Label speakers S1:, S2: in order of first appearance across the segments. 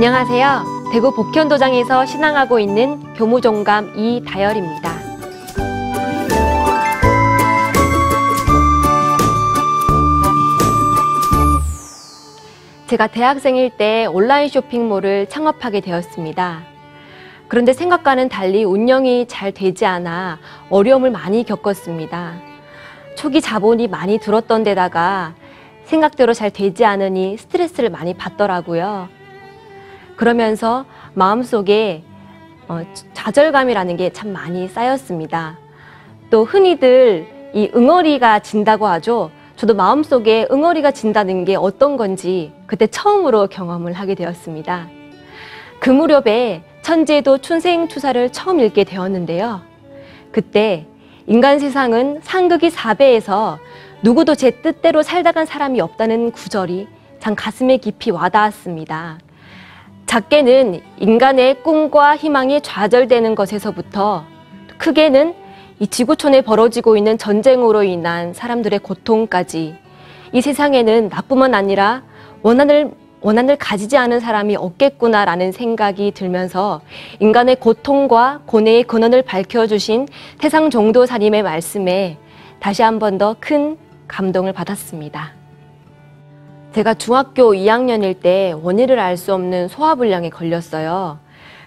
S1: 안녕하세요. 대구 복현도장에서 신앙하고 있는 교무종감 이다열입니다. 제가 대학생일 때 온라인 쇼핑몰을 창업하게 되었습니다. 그런데 생각과는 달리 운영이 잘 되지 않아 어려움을 많이 겪었습니다. 초기 자본이 많이 들었던 데다가 생각대로 잘 되지 않으니 스트레스를 많이 받더라고요. 그러면서 마음속에 좌절감이라는 게 참 많이 쌓였습니다. 또 흔히들 이 응어리가 진다고 하죠. 저도 마음속에 응어리가 진다는 게 어떤 건지 그때 처음으로 경험을 하게 되었습니다. 그 무렵에 천지에도 춘생추사를 처음 읽게 되었는데요. 그때 인간 세상은 상극이 4배에서 누구도 제 뜻대로 살다간 사람이 없다는 구절이 참 가슴에 깊이 와닿았습니다. 작게는 인간의 꿈과 희망이 좌절되는 것에서부터 크게는 이 지구촌에 벌어지고 있는 전쟁으로 인한 사람들의 고통까지 이 세상에는 나뿐만 아니라 원한을 가지지 않은 사람이 없겠구나라는 생각이 들면서 인간의 고통과 고뇌의 근원을 밝혀주신 태상종도사님의 말씀에 다시 한 번 더 큰 감동을 받았습니다. 제가 중학교 2학년일 때 원인을 알 수 없는 소화불량에 걸렸어요.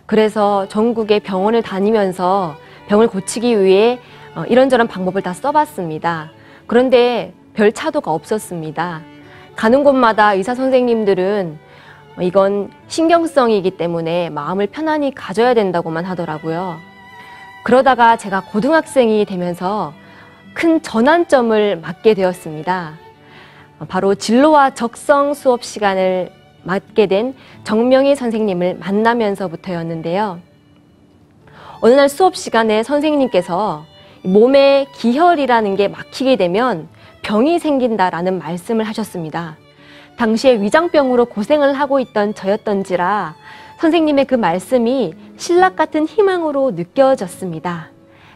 S1: 그래서 전국의 병원을 다니면서 병을 고치기 위해 이런저런 방법을 다 써봤습니다. 그런데 별 차도가 없었습니다. 가는 곳마다 의사 선생님들은 이건 신경성이기 때문에 마음을 편안히 가져야 된다고만 하더라고요. 그러다가 제가 고등학생이 되면서 큰 전환점을 맞게 되었습니다. 바로 진로와 적성 수업 시간을 맡게 된 정명희 선생님을 만나면서부터였는데요. 어느 날 수업 시간에 선생님께서 몸에 기혈이라는 게 막히게 되면 병이 생긴다라는 말씀을 하셨습니다. 당시에 위장병으로 고생을 하고 있던 저였던지라 선생님의 그 말씀이 신락 같은 희망으로 느껴졌습니다.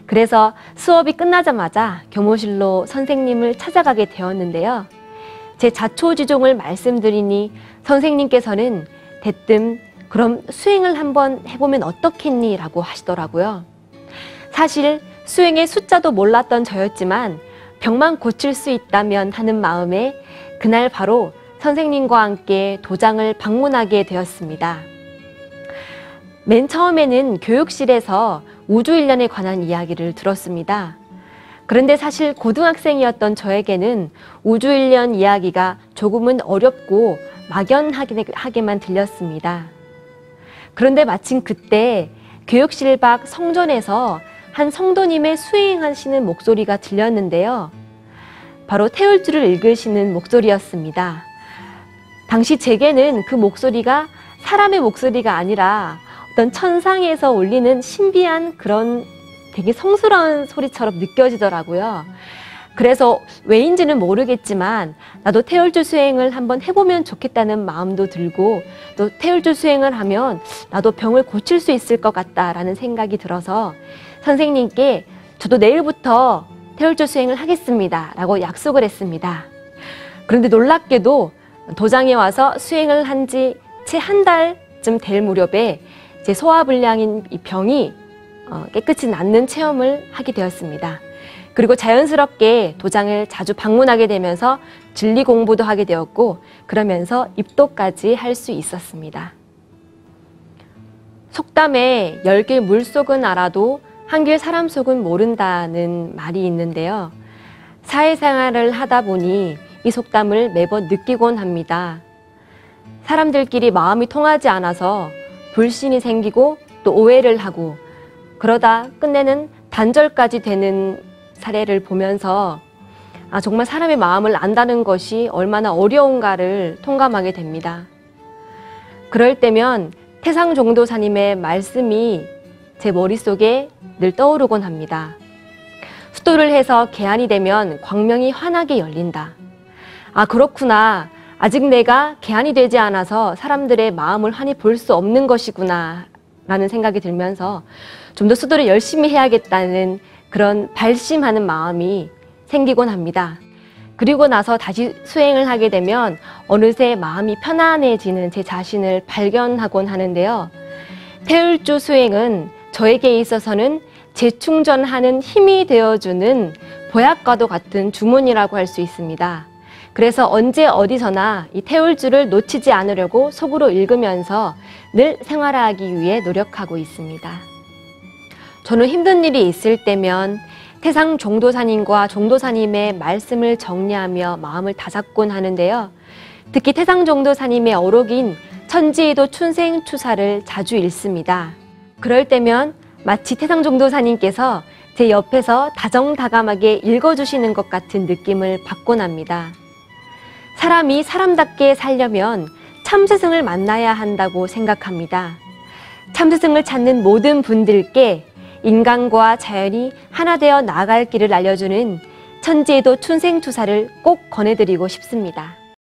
S1: 그래서 수업이 끝나자마자 교무실로 선생님을 찾아가게 되었는데요. 제 자초지종을 말씀드리니 선생님께서는 대뜸 그럼 수행을 한번 해보면 어떻겠니? 라고 하시더라고요. 사실 수행의 숫자도 몰랐던 저였지만 병만 고칠 수 있다면 하는 마음에 그날 바로 선생님과 함께 도장을 방문하게 되었습니다. 맨 처음에는 교육실에서 우주일련에 관한 이야기를 들었습니다. 그런데 사실 고등학생이었던 저에게는 우주일련 이야기가 조금은 어렵고 막연하게만 들렸습니다. 그런데 마침 그때 교육실 밖 성전에서 한 성도님의 수행하시는 목소리가 들렸는데요. 바로 태울주를 읽으시는 목소리였습니다. 당시 제게는 그 목소리가 사람의 목소리가 아니라 어떤 천상에서 울리는 신비한 그런 되게 성스러운 소리처럼 느껴지더라고요. 그래서 왜인지는 모르겠지만 나도 태울주 수행을 한번 해보면 좋겠다는 마음도 들고 또 태울주 수행을 하면 나도 병을 고칠 수 있을 것 같다라는 생각이 들어서 선생님께 저도 내일부터 태울주 수행을 하겠습니다 라고 약속을 했습니다. 그런데 놀랍게도 도장에 와서 수행을 한 지 채 한 달쯤 될 무렵에 제 소화불량인 이 병이 깨끗이 낫는 체험을 하게 되었습니다. 그리고 자연스럽게 도장을 자주 방문하게 되면서 진리 공부도 하게 되었고 그러면서 입도까지 할 수 있었습니다. 속담에 10길 물속은 알아도 한길 사람 속은 모른다는 말이 있는데요. 사회생활을 하다 보니 이 속담을 매번 느끼곤 합니다. 사람들끼리 마음이 통하지 않아서 불신이 생기고 또 오해를 하고 그러다 끝내는 단절까지 되는 사례를 보면서 정말 사람의 마음을 안다는 것이 얼마나 어려운가를 통감하게 됩니다. 그럴 때면 태상종도사님의 말씀이 제 머릿속에 늘 떠오르곤 합니다. 수도를 해서 개안이 되면 광명이 환하게 열린다. 그렇구나. 아직 내가 개안이 되지 않아서 사람들의 마음을 환히 볼 수 없는 것이구나 라는 생각이 들면서 좀 더 수도를 열심히 해야겠다는 그런 발심하는 마음이 생기곤 합니다. 그리고 나서 다시 수행을 하게 되면 어느새 마음이 편안해지는 제 자신을 발견하곤 하는데요. 태울주 수행은 저에게 있어서는 재충전하는 힘이 되어주는 보약과도 같은 주문이라고 할 수 있습니다. 그래서 언제 어디서나 이 태울주를 놓치지 않으려고 속으로 읽으면서 늘 생활하기 위해 노력하고 있습니다. 저는 힘든 일이 있을 때면 태상 종도사님과 종도사님의 말씀을 정리하며 마음을 다잡곤 하는데요. 특히 태상 종도사님의 어록인 천지에도 춘생추사를 자주 읽습니다. 그럴 때면 마치 태상 종도사님께서 제 옆에서 다정다감하게 읽어주시는 것 같은 느낌을 받곤 합니다. 사람이 사람답게 살려면 참스승을 만나야 한다고 생각합니다. 참스승을 찾는 모든 분들께 인간과 자연이 하나 되어 나아갈 길을 알려주는 천지에도 춘생추사를 꼭 권해드리고 싶습니다.